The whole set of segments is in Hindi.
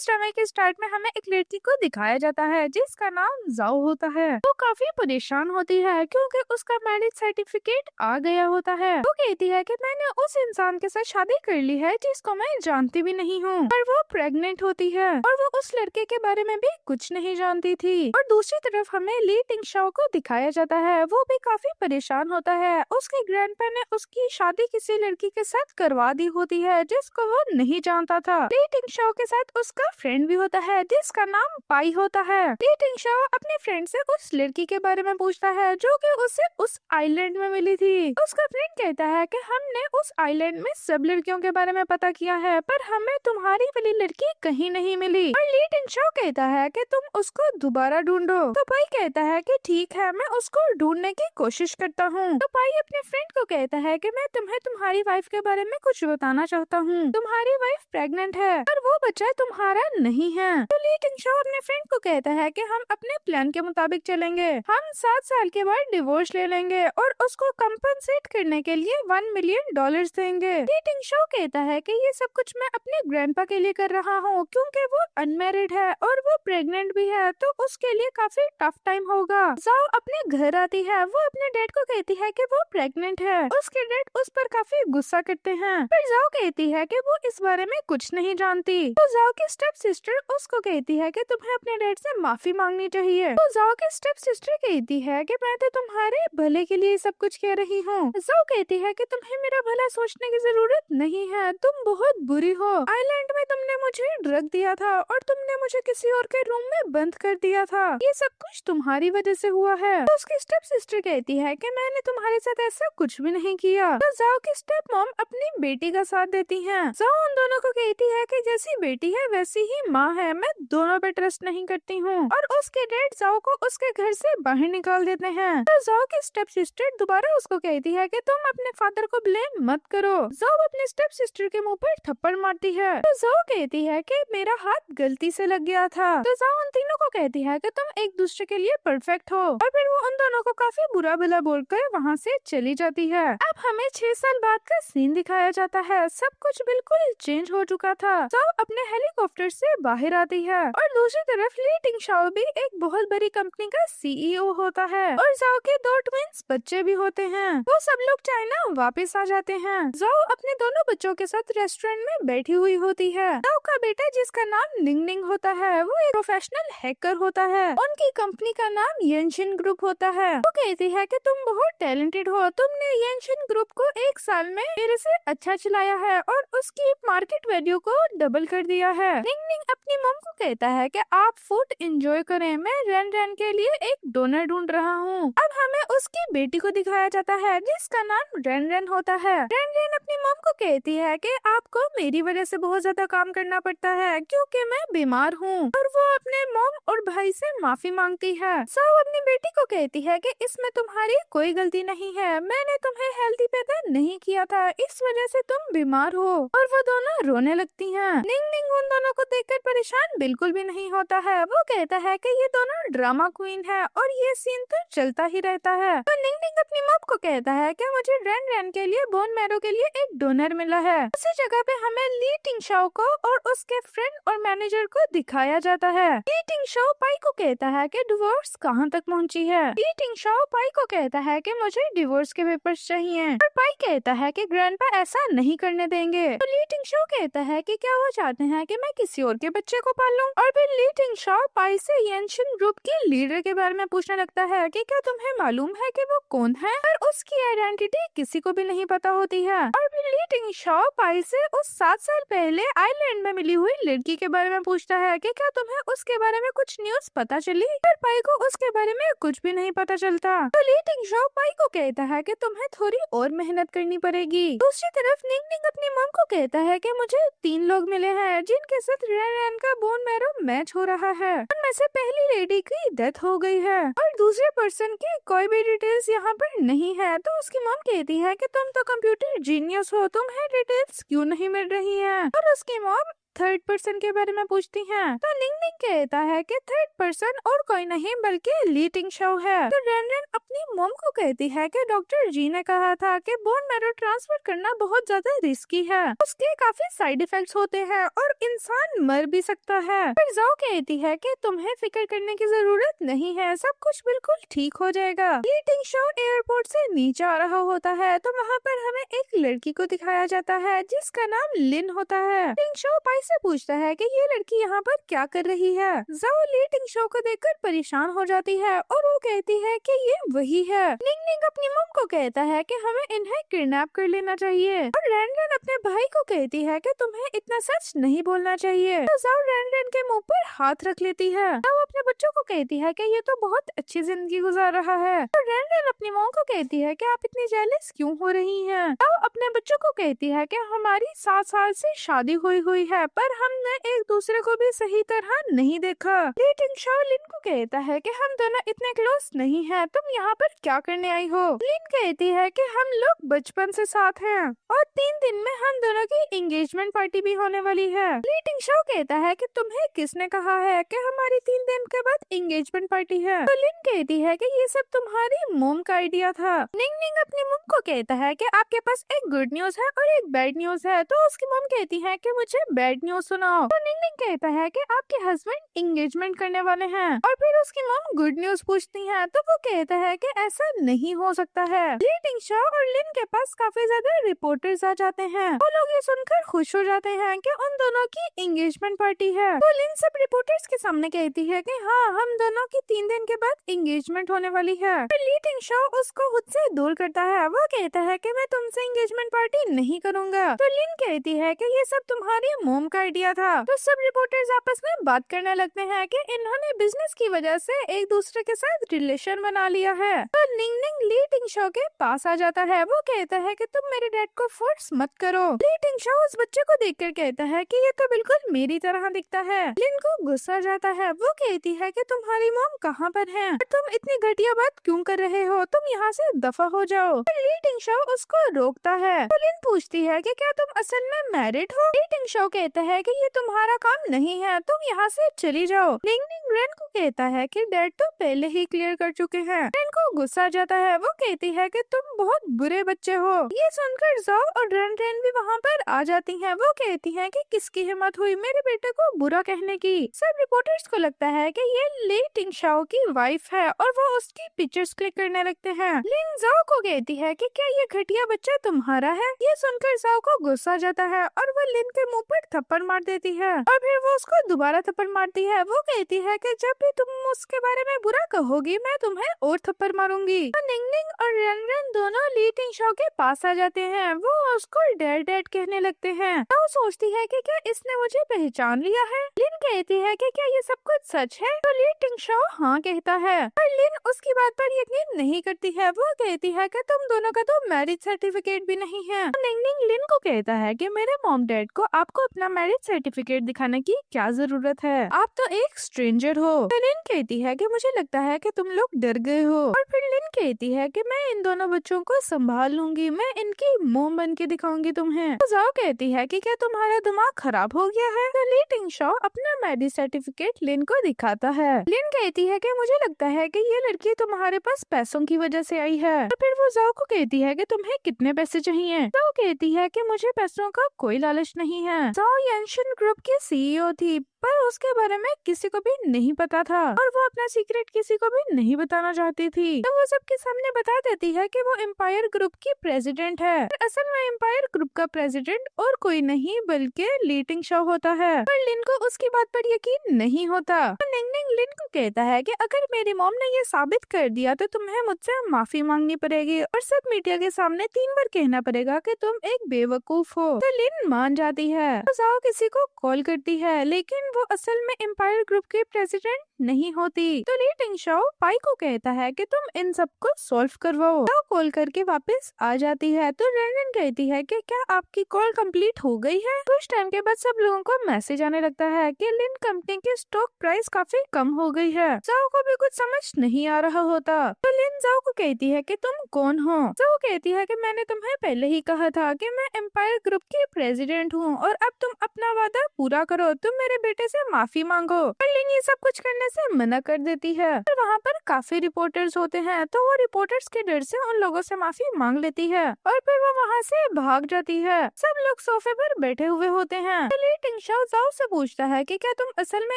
इस ड्रामे के स्टार्ट में हमें एक लड़की को दिखाया जाता है जिसका नाम जाओ होता है। वो काफी परेशान होती है क्योंकि उसका मैरिज सर्टिफिकेट आ गया होता है। वो कहती है कि मैंने उस इंसान के साथ शादी कर ली है जिसको मैं जानती भी नहीं हूँ, और वो प्रेग्नेंट होती है और वो उस लड़के के बारे में भी कुछ नहीं जानती थी। और दूसरी तरफ हमें ली टिंगशाओ को दिखाया जाता है, वो भी काफी परेशान होता है। उसके ग्रैंडपा ने उसकी शादी किसी लड़की के साथ करवा दी होती है जिसको वो नहीं जानता था। ली टिंगशाओ के साथ उसका फ्रेंड भी होता है जिसका नाम पाई होता है। ली टिंगशाओ अपने फ्रेंड से उस लड़की के बारे में पूछता है जो कि उसे उस आइलैंड में मिली थी। उसका फ्रेंड कहता है कि हमने उस आइलैंड में सब लड़कियों के बारे में पता किया है पर हमें तुम्हारी वाली लड़की कहीं नहीं मिली। और ली टिंगशाओ कहता है कि तुम उसको दोबारा ढूंढो। तो पाई कहता है कि ठीक है, मैं उसको ढूंढने की कोशिश करता हूँ। तो पाई अपने फ्रेंड को कहता है कि मैं तुम्हें तुम्हारी वाइफ के बारे में कुछ बताना चाहता हूँ। तुम्हारी वाइफ प्रेग्नेंट है पर वो बच्चा तुम्हारा नहीं है। तो ली टिंगशाओ अपने फ्रेंड को कहता है कि हम अपने प्लान के मुताबिक चलेंगे। हम 7 साल के बाद डिवोर्स ले लेंगे और उसको कंपनसेट करने के लिए $1 मिलियन देंगे। ली टिंगशाओ कहता है कि ये सब कुछ मैं अपने ग्रैंडपा के लिए कर रहा हूँ क्योंकि वो अनमैरिड है और वो प्रेग्नेंट भी है, तो उसके लिए काफी टफ टाइम होगा। जाओ अपने घर आती है, वो अपने डैड को कहती है कि वो प्रेग्नेंट है। उसके डैड उस पर काफी गुस्सा करते हैं, पर जाओ कहती है कि वो इस बारे में कुछ नहीं जानती। तो जाओ की स्टेप सिस्टर उसको कहती है कि तुम्हें अपने डैड से माफी मांगनी चाहिए। तो जाओ की स्टेप सिस्टर कहती है कि मैं तो तुम्हारे भले के लिए सब कुछ कह रही हूँ। जाओ कहती है कि तुम्हें मेरा भला सोचने की जरूरत नहीं है, तुम बहुत बुरी हो। आइलैंड में तुमने मुझे ड्रग दिया था और तुमने मुझे किसी और के रूम में बंद कर दिया था, ये सब कुछ तुम्हारी वजह से हुआ है। तो उसकी स्टेप सिस्टर कहती है कि मैंने तुम्हारे साथ ऐसा कुछ भी नहीं किया। तो जाओ की स्टेप मॉम अपनी बेटी का साथ देती है। जाओ उन दोनों को कहती है कि जैसी बेटी है वैसी ही माँ है, मैं दोनों पे ट्रस्ट नहीं करती हूँ। और उसके डैड जाओ को उसके घर से बाहर निकाल देते हैं। तो जाओ की स्टेप सिस्टर दोबारा उसको कहती है कि तुम अपने फादर को ब्लेम मत करो। जाओ अपने स्टेप सिस्टर के मुंह पर थप्पड़ मारती है। तो जाओ कहती है कि मेरा हाथ गलती से लग गया था। तो जाओ उन तीनों को कहती है कि तुम एक दूसरे के लिए परफेक्ट हो, और फिर वो उन दोनों को काफी बुरा भला बोलकर वहाँ से चली जाती है। अब हमें 6 साल बाद का सीन दिखाया जाता है, सब कुछ बिल्कुल चेंज हो चुका था। जाओ अपने हेलीकॉप्टर से बाहर आती है और दूसरी तरफ ली टिंगशाओ भी एक बहुत बड़ी कंपनी का सीईओ होता है, और जाओ के 2 ट्विंस बच्चे भी होते हैं। वो सब लोग चाइना वापस आ जाते हैं। जाओ अपने दोनों बच्चों के साथ रेस्टोरेंट में बैठी हुई होती है। जाओ का बेटा जिसका नाम निंग निंग होता है वो एक प्रोफेशनल हैकर होता है। उनकी कंपनी का नाम येनशिन ग्रुप होता है। वो कहती है कि तुम बहुत टैलेंटेड हो, तुमने येनशिन ग्रुप को 1 साल में मेरे से अच्छा चलाया है और उसकी मार्केट वैल्यू को डबल कर दिया है। निंग निंग अपनी मम को कहता है कि आप फूड एंजॉय करें, मैं रैन रैन के लिए एक डोनर ढूंढ रहा हूँ। अब हमें उसकी बेटी को दिखाया जाता है जिसका नाम रैन रैन होता है। रैन रैन अपनी मम को कहती है कि आपको मेरी वजह से बहुत ज्यादा काम करना पड़ता है क्योंकि मैं बीमार हूँ, और वो अपने मम और भाई से माफी मांगती है। साओ अपनी बेटी को कहती है कि इसमें तुम्हारी कोई गलती नहीं है, मैंने तुम्हें हेल्दी पैदा नहीं किया था, इस वजह से तुम बीमार हो। और वो दोनों रोने लगती हैं। निंग निंग उन दोनों को देखकर परेशान बिल्कुल भी नहीं होता है। वो कहता है कि ये दोनों ड्रामा क्वीन है और ये सीन तो चलता ही रहता है। तो निंग निंग अपनी मम को कहता है कि मुझे रैन रैन के लिए बोन मैरो के लिए एक डोनर मिला है। उसी जगह पे हमें ली टिंगशाओ को और उसके फ्रेंड और मैनेजर को दिखाया जाता है। ली टिंगशाओ पाई को कहता है कि डिवोर्स कहाँ तक पहुँची है। ली टिंगशाओ पाई को कहता है कि मुझे डिवोर्स के पेपर्स चाहिए, और पाई कहता है कि ग्रैंडपा ऐसा नहीं करने देंगे। तो ली टिंगशाओ कहता है कि क्या वो चाहते हैं कि मैं किसी और के बच्चे को पालूं। और फिर ली टिंगशाओ पाई से येनशिन ग्रुप के लीडर के बारे में पूछने लगता है कि क्या तुम्हें मालूम है कि वो कौन है, और उसकी आइडेंटिटी किसी को भी नहीं पता होती है। और फिर ली टिंगशाओ पाई से उस 7 साल पहले आइलैंड में मिली हुई लड़की के बारे में पूछता है कि क्या तुम्हें उसके बारे में कुछ न्यूज़ पता चली। पर पाई को उसके बारे में कुछ भी नहीं पता चलता। तो ली टिंगशाओ पाई को कहता है कि तुम्हें थोड़ी और मेहनत करनी पड़ेगी। दूसरी तरफ निंग निंग अपनी मम को कहता है कि मुझे 3 लोग मिले हैं जिनके साथ रैन रैन का बोन मैरो मैच हो रहा है। उनमें से पहली लेडी की डेथ हो गई है और दूसरे पर्सन की कोई भी डिटेल्स यहाँ पर नहीं है। तो उसकी मम कहती है कि तुम तो कंप्यूटर जीनियस हो, तुम्हें डिटेल्स क्यों नहीं मिल रही है। और उसकी मम थर्ड पर्सन के बारे में पूछती है तो निंग निंग कहता है कि थर्ड पर्सन और कोई नहीं बल्कि ली टिंगशाओ है। तो रेन रेन अपनी मॉम को कहती है कि डॉक्टर जी ने कहा था कि बोन मैरो ट्रांसफर करना बहुत ज्यादा रिस्की है, उसके काफी साइड इफेक्ट्स होते हैं और इंसान मर भी सकता है। फिर जाओ कहती है कि तुम्हें फिक्र करने की जरूरत नहीं है, सब कुछ बिल्कुल ठीक हो जाएगा। ली टिंगशाओ एयरपोर्ट से नीचे आ रहा होता है तो वहाँ पर हमें एक लड़की को दिखाया जाता है जिसका नाम लिन होता है। टिंगशाओ पाई से पूछता है कि ये लड़की यहाँ पर क्या कर रही है। जाओ ली टिंगशाओ को देखकर परेशान हो जाती है और वो कहती है कि ये वही है। निंग निंग अपनी मम को कहता है कि हमें इन्हें किडनैप कर लेना चाहिए और रैन रैन अपने भाई को कहती है कि तुम्हें इतना सच नहीं बोलना चाहिए। तो जाओ रैन रैन के मुंह पर हाथ रख लेती है। जाओ अपने बच्चों को कहती है कि ये तो बहुत अच्छी जिंदगी गुजार रहा है। तो रैन रैन अपनी मॉम को कहती है कि आप इतनी जेलस क्यों हो रही हैं। जाओ अपने बच्चों को कहती है कि हमारी 7 साल से शादी हुई है पर हमने एक दूसरे को भी सही तरह नहीं देखा। ली टिंगशाओ लिन को कहता है कि हम दोनों इतने क्लोज नहीं हैं, तुम यहाँ पर क्या करने आई हो। लिन कहती है कि हम लोग बचपन से साथ हैं और 3 दिन में हम दोनों की एंगेजमेंट पार्टी भी होने वाली है। ली टिंगशाओ कहता है कि तुम्हें किसने कहा है कि हमारी 3 दिन के बाद एंगेजमेंट पार्टी है। तो लिन कहती है कि ये सब तुम्हारी मोम का आइडिया था। निंग निंग अपनी मोम को कहता है कि आपके पास एक गुड न्यूज है और एक बैड न्यूज है। तो उसकी मोम कहती है कि मुझे बैड न्यूज सुनाओ। तो निंग निंग कहता है कि आपके हस्बैंड एंगेजमेंट करने वाले हैं और फिर उसकी मोम गुड न्यूज पूछती है तो वो कहता है कि ऐसा नहीं हो सकता है। ली टिंगशाओ और लिन के पास काफी ज्यादा रिपोर्टर्स आ जाते हैं। वो लोग ये सुनकर खुश हो जाते हैं कि उन दोनों की एंगेजमेंट पार्टी है। तो लिन सब रिपोर्टर्स के सामने कहती है कि हाँ हम दोनों की 3 दिन के बाद एंगेजमेंट होने वाली है। फिर ली टिंगशाओ उसको खुद से दूर करता है। वो कहता है कि मैं तुमसे एंगेजमेंट पार्टी नहीं करूंगा। तो लिन कहती है कि ये सब तुम्हारी मोम का आइडिया था। तो सब रिपोर्टर्स आपस में बात करने लगते हैं कि इन्होंने बिजनेस की वजह से एक दूसरे के साथ रिलेशन बना लिया है। तो निंग निंग ली टिंगशाओ के पास आ जाता है। वो कहता है कि तुम मेरे डैड को फोर्स मत करो। ली टिंगशाओ उस बच्चे को देखकर कहता है कि ये तो बिल्कुल मेरी तरह दिखता है। लिन को गुस्सा जाता है। वो कहती है कि तुम्हारी मॉम कहाँ पर है और तुम इतनी घटिया बात क्यों कर रहे हो, तुम यहाँ से दफा हो जाओ। ली टिंगशाओ उसको रोकता है। तो लिन पूछती है कि क्या तुम असल में मैरिड हो। ली टिंगशाओ कहता है कि ये तुम्हारा काम नहीं है, तुम यहाँ से चली जाओ। निंग निंग रेन को कहता है कि डैड तो पहले ही क्लियर कर चुके हैं। रेन को गुस्सा जाता है। वो कहती है कि तुम बहुत बुरे बच्चे हो। ये सुनकर जाओ और रेन रेन भी वहाँ पर आ जाती हैं। वो कहती हैं कि किसकी हिम्मत हुई मेरे बेटे को बुरा कहने की। सब रिपोर्टर्स को लगता है कि ये ली टिंगशाओ की वाइफ है और वो उसकी पिक्चर्स क्लिक करने लगते हैं। लिन जाओ को कहती है कि क्या ये घटिया बच्चा तुम्हारा है। ये सुनकर जाओ को गुस्सा जाता है और वो लिन के मुंह पर थप्पड़ मार देती है और फिर वो उसको दोबारा थप्पड़ मारती है। वो कहती है कि जब भी तुम उसके बारे में बुरा कहोगी मैं तुम्हें और थप्पड़ मारूंगी। तो निंग निंग और रेन रेन दोनों ली टिंगशाओ के पास आ जाते हैं। वो उसको डैड डैड कहने लगते हैं। तो वो सोचती है कि क्या इसने मुझे पहचान लिया है। लिन कहती है कि क्या ये सब कुछ सच है। तो ली टिंगशाओ हाँ कहता है पर लिन उसकी बात पर यकीन नहीं करती है। वो कहती है कि तुम दोनों का तो मैरिज सर्टिफिकेट भी नहीं है। तो निंग निंग लिन को कहता है कि मेरे मॉम डैड को आपको अपना मैरिज सर्टिफिकेट दिखाने की क्या जरूरत है, आप तो एक स्ट्रेंजर हो। तो लिन कहती है कि मुझे लगता है कि तुम लोग डर गए हो और फिर लिन कहती है कि मैं इन दोनों बच्चों को संभाल लूंगी, मैं इनकी मोम बन के दिखाऊंगी तुम्हें। तो जाओ कहती है कि क्या तुम्हारा दिमाग खराब हो गया है। तो ली टिंगशाओ अपना मैरिज सर्टिफिकेट लिन को दिखाता है। लिन कहती है कि मुझे लगता है कि ये लड़की तुम्हारे पास पैसों की वजह से आई है। तो फिर वो जाओ को कहती है कि तुम्हें कितने पैसे चाहिए। जाओ कहती है कि मुझे पैसों का कोई लालच नहीं है। जाओ यंशन ग्रुप की सीईओ थी पर उसके बारे में किसी को भी नहीं पता था और वो अपना सीक्रेट किसी को भी नहीं बताना चाहती थी। तो वो सबके सामने बता देती है कि वो एम्पायर ग्रुप की प्रेसिडेंट है। असल में एम्पायर ग्रुप का प्रेसिडेंट और कोई नहीं बल्कि ली टिंगशाओ होता है। पर लिन को उसकी बात पर यकीन नहीं होता। तो निंग निंग लिन को कहता है कि अगर मेरी मॉम ने ये साबित कर दिया तो तुम्हें मुझसे माफी मांगनी पड़ेगी और सब मीडिया के सामने 3 बार कहना पड़ेगा कि तुम एक बेवकूफ हो। तो लिन मान जाती है। तो जाओ किसी को कॉल करती है लेकिन वो असल में एम्पायर ग्रुप के प्रेसिडेंट नहीं होती। तो ली टिंगशाओ पाई को कहता है कि तुम इन सब को सॉल्व करवाओ। तो कॉल करके वापस आ जाती है तो रेनरेन कहती है कि क्या आपकी कॉल कंप्लीट हो गई है। कुछ टाइम के बाद सब लोगों को मैसेज आने लगता है कि लिन कंपनी की स्टॉक प्राइस काफी कम हो गई है। जाओ को भी कुछ समझ नहीं आ रहा होता तो लिन जाओ को कहती है कि तुम कौन हो। जाओ कहती है कि मैंने तुम्हें पहले ही कहा था कि मैं एम्पायर ग्रुप की प्रेसिडेंट हूँ और अब तुम अपना वादा पूरा करो, तुम मेरे बेटे से माफी मांगो। पर लिन ये सब कुछ करने से मना कर देती है। और वहाँ पर काफी रिपोर्टर्स होते हैं तो वो रिपोर्टर्स के डर से उन लोगों से माफी मांग लेती है और फिर वो वहाँ से भाग जाती है। सब लोग सोफे पर बैठे हुए होते हैं तो ली टिंगशाओ जाओ से पूछता है कि क्या तुम असल में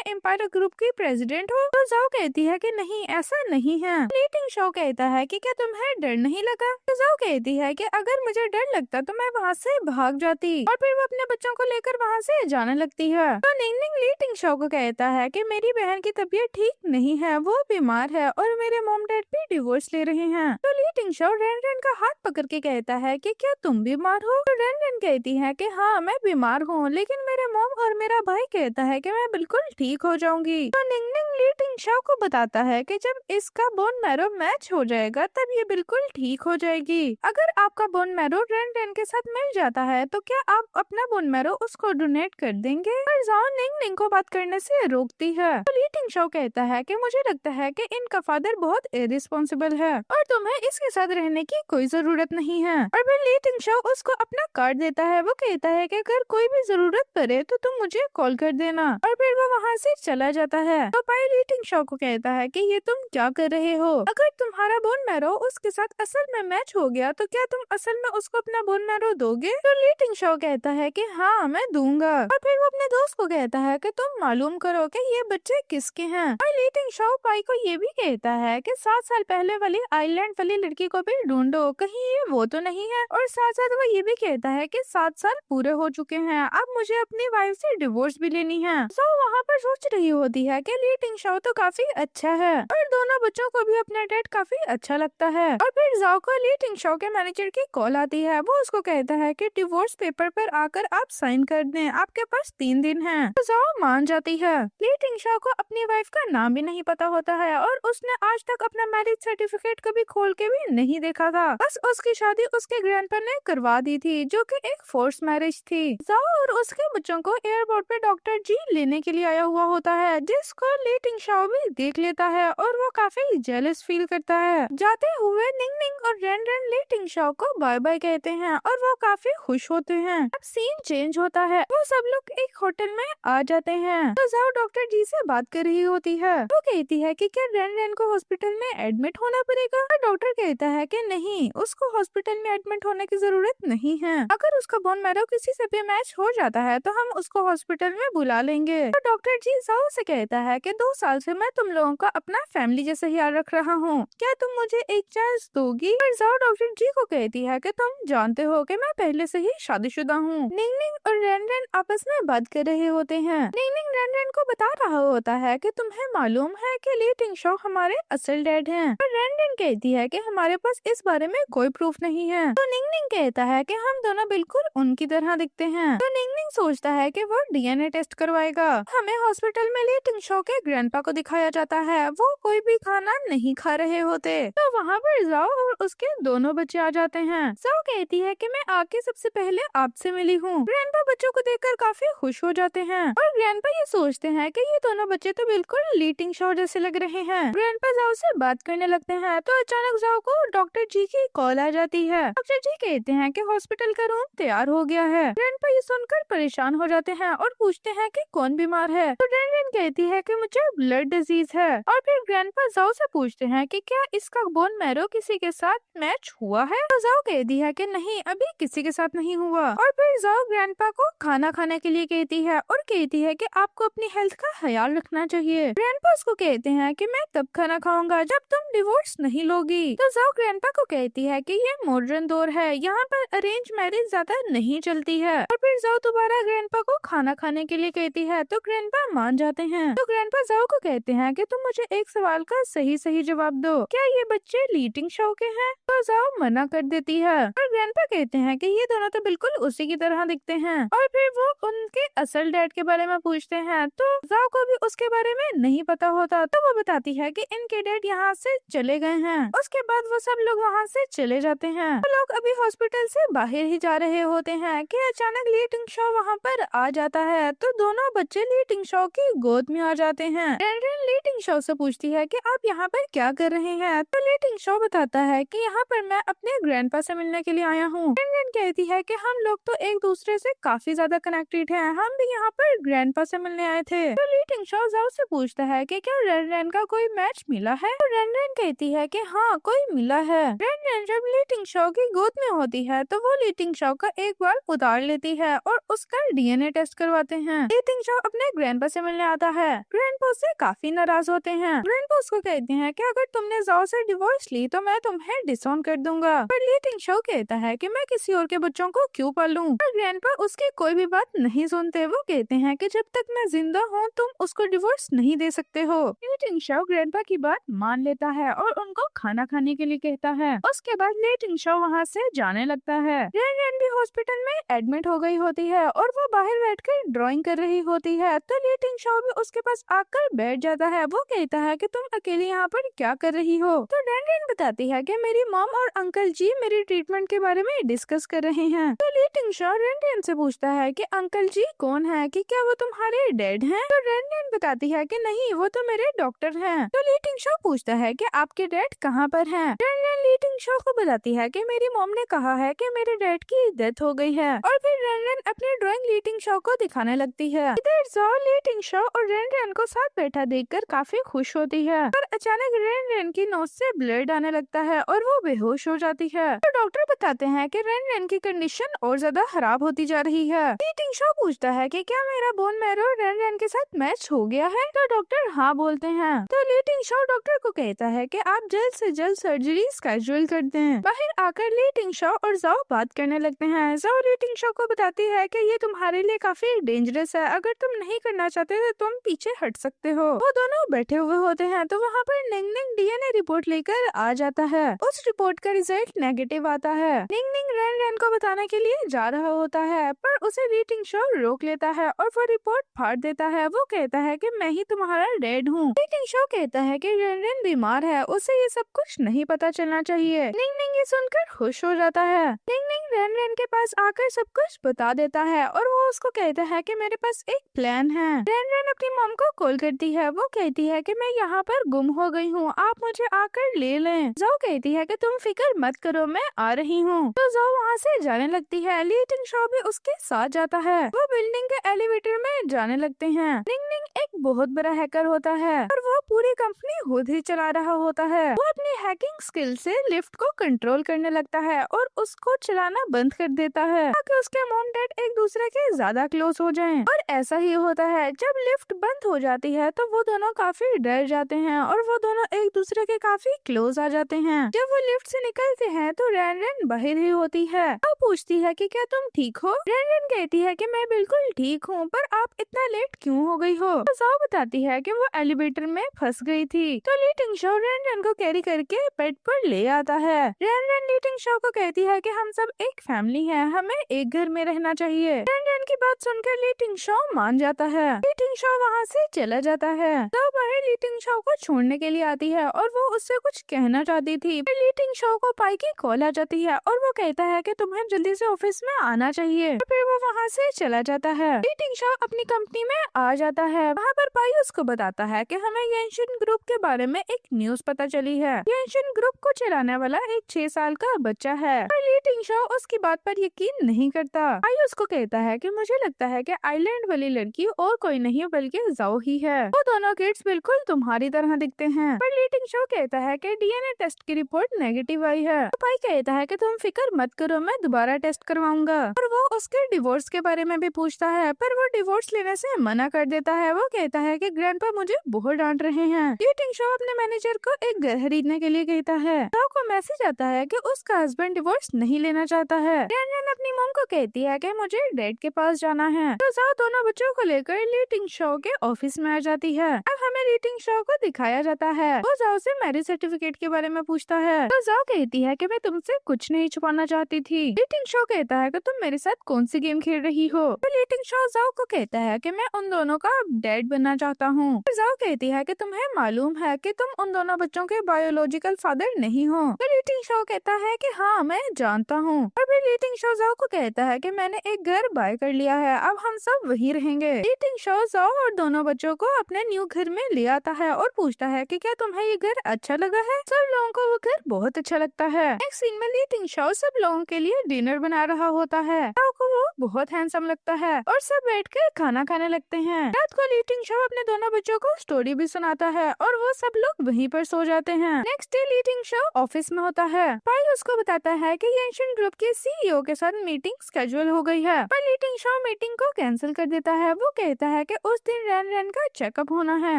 एम्पायर ग्रुप की प्रेसिडेंट हो। तो जाओ कहती है कि नहीं, ऐसा नहीं है। ली टिंगशाओ कहता है कि क्या तुम्हें डर नहीं लगा। तो जाओ कहती है कि अगर मुझे डर लगता तो मैं वहाँ से भाग जाती और फिर वो अपने बच्चों को लेकर वहाँ से जाने लगती है। तो निंगनिंग ली टिंगशाओ को कहता है कि मेरी बहन की तबीयत ठीक नहीं है, वो बीमार है और मेरे मॉम डैड भी डिवोर्स ले रहे हैं। तो ली टिंगशाओ रेन रेन का हाथ पकड़ के कहता है कि क्या तुम बीमार हो। तो रेन रेन कहती है कि हाँ मैं बीमार हूँ, लेकिन मेरे मॉम और मेरा भाई कहता है कि मैं बिल्कुल ठीक हो जाऊंगी। तो निंगनिंग ली टिंगशाओ को बताता है कि जब इसका बोन मैरो मैच हो जाएगा तब ये बिल्कुल ठीक हो जाएगी। अगर आपका बोन मैरो रेन रेन के साथ मिल जाता है तो क्या आप अपना बोन मैरो उसको डोनेट कर देंगे। पर जाओ निंगनिंग को बात करने से रोकती है। तो ली टिंगशाओ कहता है कि मुझे लगता है कि इनका फादर बहुत इरिस्पॉन्सिबल है और तुम्हें इसके साथ रहने की कोई जरूरत नहीं है। और फिर ली टिंगशाओ उसको अपना कार्ड देता है। वो कहता है कि अगर कोई भी जरूरत पड़े तो तुम मुझे कॉल कर देना और फिर वो वहाँ से चला जाता है। तो पाई ली टिंगशाओ को कहता है कि ये तुम क्या कर रहे हो। अगर तुम्हारा बोन मैरो उसके साथ असल में मैच हो गया तो क्या तुम असल में उसको अपना बोन मैरो दोगे। तो ली टिंगशाओ कहता है कि हाँ मैं दूंगा। और फिर वो अपने दोस्त को कहता है कि तुम मालूम करो कि ये बच्चे किसके हैं। और ली टिंगशाओ पाई को ये भी कहता है कि 7 साल पहले वाली आइलैंड वाली लड़की को भी ढूंढो, कहीं ये वो तो नहीं है। और साथ साथ वो ये भी कहता है कि 7 साल पूरे हो चुके हैं, अब मुझे अपनी वाइफ से डिवोर्स भी लेनी है। तो वहाँ पर सोच रही होती है कि ली टिंगशाओ तो काफी अच्छा है और दोनों बच्चों को भी अपना डैड काफी अच्छा लगता है। और फिर जाओ को ली टिंगशाओ के मैनेजर की कॉल आती है। वो उसको कहता है कि डिवोर्स पेपर पर आकर आप साइन कर दें, आपके पास 3 दिन है। तो जाओ मान जाती है। ली टिंगशाओ को अपनी वाइफ का नाम भी नहीं पता होता है और उसने आज तक अपना मैरिज सर्टिफिकेट कभी खोल के भी नहीं देखा था। बस उसकी शादी उसके ग्रैंडपा ने करवा दी थी जो कि एक फोर्स मैरिज थी। जाओ और उसके बच्चों को एयरपोर्ट पे डॉक्टर जी लेने के लिए आया हुआ होता है, जिसको ली टिंगशाओ भी देख लेता है और वो काफी जेलस फील करता है। जाते हुए निंगनिंग और रेन रेन ली टिंगशाओ को बाय बाय कहते हैं और वो काफी खुश होते हैं। अब सीन चेंज होता है, वो सब लोग एक होटल में आ जाते हैं। तो जाओ डॉक्टर जी से बात कर रही होती है। वो कहती है कि क्या रेन रेन को हॉस्पिटल में एडमिट होना पड़ेगा। और डॉक्टर कहता है कि नहीं, उसको हॉस्पिटल में एडमिट होने की जरूरत नहीं है। अगर उसका बोन मैरो किसी से भी मैच हो जाता है तो हम उसको हॉस्पिटल में बुला लेंगे। तो डॉक्टर जी जाओ से कहता है कि 2 साल से मैं तुम लोगों का अपना फैमिली जैसे ख्याल रख रहा हूँ, क्या तुम मुझे एक चांस दोगी। पर जाओ डॉक्टर जी को कहती है कि तुम जानते हो कि मैं पहले से ही शादीशुदा हूँ। निंगनिंग और रेन रेन आपस में बात कर रहे होते हैं। निंगनिंग रेन रेन को बता रहा होता है कि तुम्हें मालूम है कि ली टिंगशाओ हमारे असल डैड हैं। और रेन रेन कहती है कि हमारे पास इस बारे में कोई प्रूफ नहीं है। तो निंगनिंग कहता है कि हम दोनों बिल्कुल उनकी तरह दिखते हैं। तो निंगनिंग सोचता है कि वो डीएनए टेस्ट करवाएगा। हमें हॉस्पिटल में ली टिंगशाओ के ग्रैंडपा को दिखाया जाता है, वो कोई भी खाना नहीं खा रहे होते। तो वहाँ पर जाओ और उसके दोनों बच्चे आ जाते हैं। जाओ कहती है कि मैं आके सबसे पहले आपसे मिली हूँ। ग्रैंडपा बच्चों को देखकर काफी खुश हो जाते हैं और ग्रैंडपा ये सोचते हैं कि ये दोनों बच्चे तो बिल्कुल ली टिंगशाओ जैसे लग रहे हैं। ग्रैंडपा जाओ से बात करने लगते हैं तो अचानक जाओ को डॉक्टर जी की कॉल आ जाती है। डॉक्टर जी कहते हैं कि हॉस्पिटल का रूम तैयार हो गया है। ग्रैंडपा ये सुनकर परेशान हो जाते हैं और पूछते हैं कि कौन बीमार है। तो रेन रेन कहती है कि मुझे ब्लड डिजीज है। और फिर ग्रैंडपा जाओ से पूछते हैं कि क्या इसका बोन मैरो किसी के साथ मैच हुआ है। तो जाओ कहती है कि नहीं, अभी किसी के साथ नहीं हुआ। और फिर जाओ ग्रैंडपा को खाना खाने के लिए कहती है और कहती है कि आपको अपनी हेल्थ का ख्याल रखना चाहिए। ग्रैंडपा उसको कहते हैं कि मैं तब खाना खाऊंगा जब तुम डिवोर्स नहीं लोगी। तो जाओ ग्रैंडपा को कहती है कि ये मॉडर्न दौर है, यहाँ पर अरेंज मैरिज ज्यादा नहीं चलती है। और फिर जाओ दोबारा ग्रैंडपा को खाना खाने के लिए कहती है तो ग्रैंडपा मान जाते जाते हैं। तो ग्रैंडपा जाओ को कहते हैं कि तुम मुझे एक सवाल का सही जवाब दो, क्या ये बच्चे लीटिंग शो के हैं? तो जाओ मना कर देती है और ग्रैंडपा कहते हैं कि ये दोनों तो बिल्कुल उसी की तरह दिखते हैं और फिर वो उनके असल डैड के बारे में पूछते हैं। तो जाओ को भी उसके बारे में नहीं पता होता, तो वो बताती है कि इनके डैड यहाँ से चले गए हैं। उसके बाद वो सब लोग वहाँ से चले जाते हैं। वो लोग अभी हॉस्पिटल से बाहर ही जा रहे होते हैं कि अचानक ली टिंग शो वहाँ पर आ जाता है। तो दोनों बच्चे ली टिंग शो की गोद में आ जाते हैं। रेन ली टिंग शो से पूछती है कि आप यहाँ पर क्या कर रहे हैं? तो ली टिंग शो बताता है कि यहाँ पर मैं अपने ग्रैंडपा से मिलने के लिए आया हूँ। रेन कहती है कि हम लोग तो एक दूसरे से काफी ज्यादा कनेक्टेड हैं, हम भी यहाँ पर ग्रैंडपा से मिलने आए थे। तो ली टिंग शो जाओ से पूछता है कि क्या रेन का कोई मैच मिला है? तो रेन कहती है कि हाँ कोई मिला है। रेन जब ली टिंग शो की गोद में होती है तो वो ली टिंग शो का एक बाल उतार लेती है और उसका डीएनए टेस्ट करवाते हैं। ली टिंग शो अपने ग्रैंडपा से मिलने आता है। ग्रैंडपा उससे काफी नाराज होते हैं। ग्रैंडपा उसको कहते हैं कि अगर तुमने जाओ से डिवोर्स ली तो मैं तुम्हें डिसऑन कर दूंगा। पर ली टिंग शो कहता है कि मैं किसी और के बच्चों को क्यों पालूं? पर ग्रैंडपा उसकी कोई भी बात नहीं सुनते। वो कहते हैं कि जब तक मैं जिंदा हूँ तुम उसको डिवोर्स नहीं दे सकते हो। ली टिंग शो ग्रैंडपा की बात मान लेता है और उनको खाना खाने के लिए कहता है। उसके बाद ली टिंग शो वहाँ से जाने लगता है। रेन भी हॉस्पिटल में एडमिट हो गई होती है और वो बाहर बैठकर ड्राइंग कर रही होती है। तो ली टिंग शो भी उसके पास आकर बैठ जाता है। वो कहता है कि तुम अकेले यहाँ पर क्या कर रही हो? तो रेन बताती है कि मेरी मॉम और अंकल जी मेरी ट्रीटमेंट के बारे में डिस्कस कर रहे हैं। तो ली टिंग शो रेन से पूछता है कि अंकल जी कौन है, कि क्या वो तुम्हारे डैड हैं? तो रेन बताती है कि नहीं वो तो मेरे डॉक्टर हैं। तो ली टिंग शो पूछता है कि आपके डैड कहाँ पर हैं? रेन ली टिंग शो को बताती है कि मेरी मॉम ने कहा है कि मेरे डैड की डेथ हो गई है और फिर रेन अपनी ड्राइंग ली टिंग शो को दिखाने लगती है। इधर जाओ ली टिंग शो और रेन को साथ बैठा देखकर काफी खुश होती है। पर अचानक रेन की नोज से ब्लड आने लगता है और वो बेहोश हो जाती है। तो डॉक्टर बताते हैं कि रेन की कंडीशन और ज्यादा खराब होती जा रही है। ली टिंग शो पूछता है कि क्या मेरा बोन मैरो रेन के साथ मैच हो गया है? तो डॉक्टर हाँ बोलते हैं। तो ली टिंग शो डॉक्टर को कहता है कि आप जल्द से जल्द सर्जरी स्केड्यूल कर दें। बाहर आकर ली टिंग शो और जाओ बात करने लगते हैं। जाओ ली टिंग शो को बताती है कि ये तुम्हारे लिए काफी डेंजरस है, अगर तुम नहीं करना चाहते तो तुम पीछे हट सकते हो। वो दोनों बैठे हुए होते हैं तो वहाँ पर निंग निंग डीएनए रिपोर्ट लेकर आ जाता है। उस रिपोर्ट का रिजल्ट नेगेटिव आता है। निंग निंग रेन को बताने के लिए जा रहा होता है पर उसे ली टिंग शो रोक लेता है और वो रिपोर्ट फाड़ देता है। वो कहता है कि मैं ही तुम्हारा डैड हूँ। ली टिंग शो कहता है कि रेन बीमार है, उसे ये सब कुछ नहीं पता चलना चाहिए। निंग निंग ये सुनकर खुश हो जाता है। निंग निंग रेन के पास आकर सब कुछ बता देता है और वो उसको कहता है कि मेरे पास एक प्लान है। रेन अपनी मॉम को कॉल करती है। वो कहती है कि मैं यहाँ पर गुम हो गई हूँ, आप मुझे आकर ले लें। जो कहती है कि तुम फिक्र मत करो मैं आ रही हूँ। तो जो वहाँ से जाने लगती है। ली टिंग शो भी उसके साथ जाता है। वो बिल्डिंग के एलिवेटर में जाने लगते हैं। निंग निंग एक बहुत बड़ा हैकर होता है और वो पूरी कंपनी खुद ही चला रहा होता है। वो अपनी हैकिंग स्किल से लिफ्ट को कंट्रोल करने लगता है और उसको चलाना बंद कर देता है ताकि उसके मॉम डैड एक दूसरे के ज्यादा क्लोज हो जाएं। और ऐसा ही होता है, जब लिफ्ट बंद हो जाती है तो वो दोनों काफी डर जाते हैं और वो दोनों एक दूसरे के काफी क्लोज आ जाते हैं। जब वो लिफ्ट से निकलते हैं तो रेन बाहर ही होती है। वो पूछती है कि क्या तुम ठीक हो? रेन कहती है कि मैं बिल्कुल ठीक हूँ, पर आप इतना लेट क्यों हो गई हो? तो जाओ बताती है कि वो एलिवेटर में फंस गई थी। तो ली टिंग शो रेन को कैरी करके बेड पर ले आता है। रेन ली टिंग शो को कहती है कि हम सब एक फैमिली है, हमें एक घर में रहना चाहिए। रेन की बात सुनकर ली टिंग शो मान जाता है। ली टिंग शो वहाँ से चला जाता है। तो बाहर ली टिंग शो को छोड़ने के लिए आती है और वो उससे कुछ कहना चाहती थी। फिर ली टिंग शो को पाई की कॉल आ जाती है और वो कहता है कि तुम्हें जल्दी से ऑफिस में आना चाहिए। तो फिर वो वहाँ से चला जाता है। ली टिंग शो अपनी कंपनी में आ जाता है। वहाँ पर पाई उसको बताता है कि हमें येंशिन ग्रुप के बारे में एक न्यूज पता चली है। येंशिन ग्रुप को चलाने वाला एक 6 साल का बच्चा है। पर ली टिंग शो उसकी बात पर यकीन नहीं करता। पाई उसको कहता है कि मुझे लगता है कि आइलैंड वाली लड़की और कोई नहीं बल्कि जाओ ही है। वो दोनों किड्स बिल्कुल बिल्कुल तुम्हारी तरह दिखते हैं। पर लीटिंग शो कहता है कि डीएनए टेस्ट की रिपोर्ट नेगेटिव आई है। तो पाई कहता है कि तुम फिक्र मत करो, मैं दोबारा टेस्ट करवाऊंगा। और वो उसके डिवोर्स के बारे में भी पूछता है, पर वो डिवोर्स लेने से मना कर देता है। वो कहता है कि ग्रैंडपा मुझे बहुत डांट रहे हैं। लीटिंग शो अपने मैनेजर को एक घर खरीदने के लिए कहता है। जाओ को मैसेज आता है कि उसका हस्बैंड डिवोर्स नहीं लेना चाहता है। रैन अपनी मॉम को कहती है कि मुझे डैड के पास जाना है। तो जाओ दोनों बच्चों को लेकर लीटिंग शो के ऑफिस में आ जाती है। अब हमें लीटिंग शो को दिखाया जाता है। वो जाओ से मैरिज सर्टिफिकेट के बारे में पूछता है। तो जाओ कहती है कि मैं तुमसे कुछ नहीं छुपाना चाहती थी। लीटिंग शो कहता है कि तुम मेरे साथ कौन सी गेम खेल रही हो। तो लीटिंग शो जाओ को कहता है कि मैं उन दोनों का डैड बनना चाहता हूँ। जाओ कहती है कि तुम्हें मालूम है कि तुम उन दोनों बच्चों के बायोलॉजिकल फादर नहीं हो। तो लीटिंग शो कहता है कि हाँ मैं जानता हूँ। और फिर लीटिंग शो जाओ को कहता है कि मैंने एक घर बाय कर लिया है, अब हम सब वहीं रहेंगे। लीटिंग शो जाओ और दोनों बच्चों को अपने न्यू घर में ले आता है और पूछता है कि क्या तुम्हें ये घर अच्छा लगा है। सब लोगों को वो घर बहुत अच्छा लगता है। नेक्स्ट सीन में लीटिंग शो सब लोगों के लिए डिनर बना रहा होता है। जाओ को वो बहुत हैंडसम लगता है और सब बैठकर खाना खाने लगते हैं। रात को लीटिंग शो अपने दोनों बच्चों को स्टोरी भी सुनाता है और वो सब लोग वहीं पर सो जाते हैं। नेक्स्ट डे लीटिंग शो ऑफिस में होता है। पाई उसको बताता है कि एशियन ग्रुप के सीईओ के साथ मीटिंग स्केड्यूल हो गई है, पर लीटिंग शो मीटिंग को कैंसिल कर देता है। वो कहता है कि उस दिन रैन का चेकअप होना है।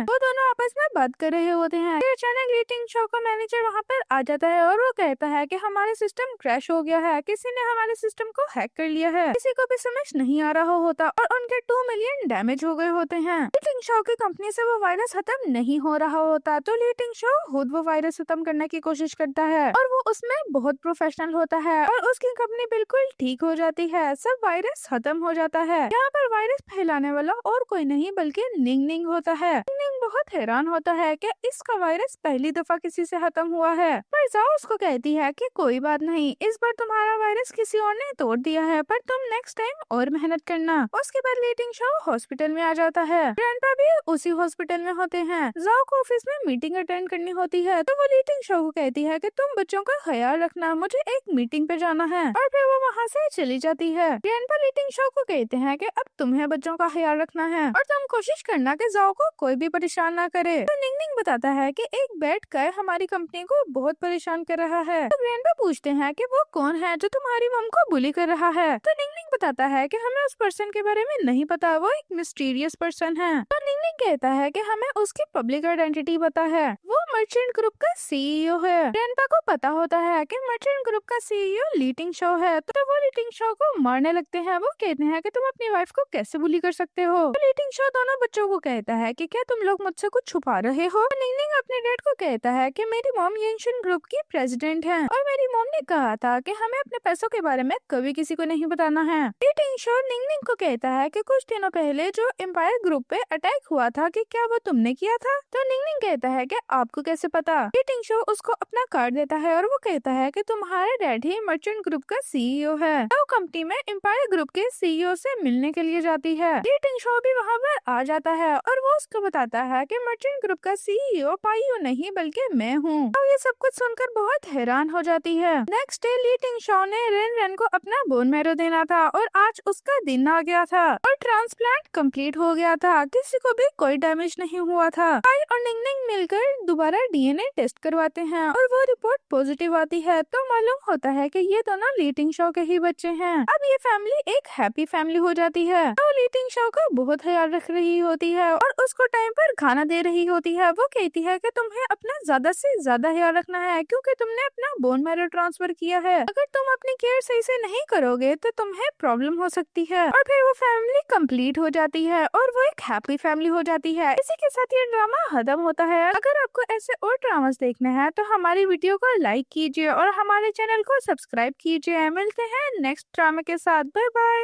वो दोनों आपस में बात कर रहे होते हैं। फिर अचानक लीटिंग शो का मैनेजर वहाँ पर आ जाता है और वो कहता है कि हमारे सिस्टम क्रैश हो गया है, किसी ने हमारे सिस्टम को हैक कर लिया है। किसी को भी समझ नहीं आ रहा होता और उनके 2 मिलियन डैमेज हो गए होते हैं। लीटिंग शो की कंपनी से वो वायरस खत्म नहीं हो रहा होता, तो लीटिंग शो खुद वो वायरस खत्म करने की कोशिश करता है और वो उसमें बहुत प्रोफेशनल होता है और उसकी कंपनी बिल्कुल ठीक हो जाती है। सब वायरस खत्म हो जाता है। यहाँ पर वायरस फैलाने वाला और कोई नहीं बल्कि निंग निंग होता है। निंग बहुत हैरान होता है कि इसका वायरस पहली दफा किसी से खत्म हुआ है, पर जाओ उसको कहती है कि कोई बात नहीं, इस बार तुम्हारा वायरस किसी और ने तोड़ दिया है, पर तुम नेक्स्ट टाइम और मेहनत करना। उसके बाद लीटिंग शो हॉस्पिटल में आ जाता है। ग्रैंडपा भी उसी हॉस्पिटल में होते हैं। जाओ को ऑफिस में मीटिंग अटेंड करनी होती है, तो वो लीटिंग शो को कहती है कि तुम बच्चों का ख्याल रखना, मुझे एक मीटिंग पे जाना है। और फिर वो वहाँ से चली जाती है। ग्रैंडपा लीटिंग शो को कहते हैं कि अब तुम्हें बच्चों का ख्याल रखना है और तुम कोशिश करना कि जाओ को कोई भी परेशान ना करे। तो निंग निंग बताता है कि एक बैड गाय हमारी कंपनी को बहुत परेशान कर रहा है। तो ग्रैंडपा पूछते हैं कि वो कौन है जो तुम्हारी मम को बुली कर रहा है। तो निंग निंग बताता है कि हमें उस पर्सन के बारे में नहीं पता, वो एक मिस्टीरियस पर्सन है। तो निंग निंग कहता है कि हमें उसकी पब्लिक आइडेंटिटी पता है, वो मर्चेंट ग्रुप का सीईओ है। ग्रैंडपा को पता होता है कि मर्चेंट ग्रुप का सीईओ लीटिंग शो है, तो वो लीटिंग शो को मारने लगते हैं। वो कहते हैं कि तुम अपनी वाइफ को कैसे बुली कर सकते हो। तो लीटिंग शो दोनों बच्चों को कहता है कि क्या तुम लोग मुझसे कुछ छुपा रहे हो। तो निंग निंग अपने डैड को कहता है कि मेरी मॉम एशियन ग्रुप की प्रेसिडेंट है और मेरी मॉम ने कहा था कि हमें अपने पैसों के बारे में कभी किसी को नहीं बताना है। लीटिंग शो निंग निंग को कहता है कि कुछ दिनों पहले जो एम्पायर ग्रुप पे अटैक हुआ था कि क्या वो तुमने किया था। तो निंग निंग कहता है कि आपको कैसे पता। लीटिंग शो उसको अपना कार्ड देता है और वो कहता है कि तुम्हारे डैड ही मर्चेंट ग्रुप का सीईओ है। तो कंपनी में एम्पायर ग्रुप के सीईओ से मिलने के लिए जाती है। लीटिंग शो भी वहाँ पर आ जाता है और वो उसको बताता है कि मर्चेंट ग्रुप का सीईओ पाईओ नहीं बल्कि मैं हूँ। तो ये सब कुछ सुनकर बहुत हैरान हो जाती है। नेक्स्ट डे लीटिंग शो ने रेन को अपना बोन मैरो देना था और आज उसका दिन आ गया था और ट्रांसप्लांट कंप्लीट हो गया था। किसी को भी कोई डैमेज नहीं हुआ था। पाई और निंग निंग मिलकर दोबारा डीएनए टेस्ट करवाते हैं और वो रिपोर्ट पॉजिटिव आती है, तो मालूम होता है कि ये दोनों लीटिंग शो के ही बच्चे हैं। अब ये फैमिली एक हैप्पी फैमिली हो जाती है। तो लीटिंग शो का बहुत ख्याल रख रही होती है और उसको टाइम पर खाना दे रही होती है। वो कहती है कि तुम्हें अपना ज्यादा से ज्यादा ख्याल रखना है क्योंकि तुमने अपना बोन मैरो ट्रांसफर किया है। अगर तुम अपनी केयर सही से नहीं करोगे तो तुम्हें प्रॉब्लम हो सकती है। और फिर वो फैमिली कंप्लीट हो जाती है और वो एक हैप्पी फैमिली हो जाती है। इसी के साथ ये ड्रामा खत्म होता है। अगर आपको ऐसे और ड्रामास देखने हैं तो हमारी वीडियो को लाइक कीजिए और हमारे चैनल को सब्सक्राइब कीजिए। मिलते हैं नेक्स्ट ड्रामा के साथ। Bye bye.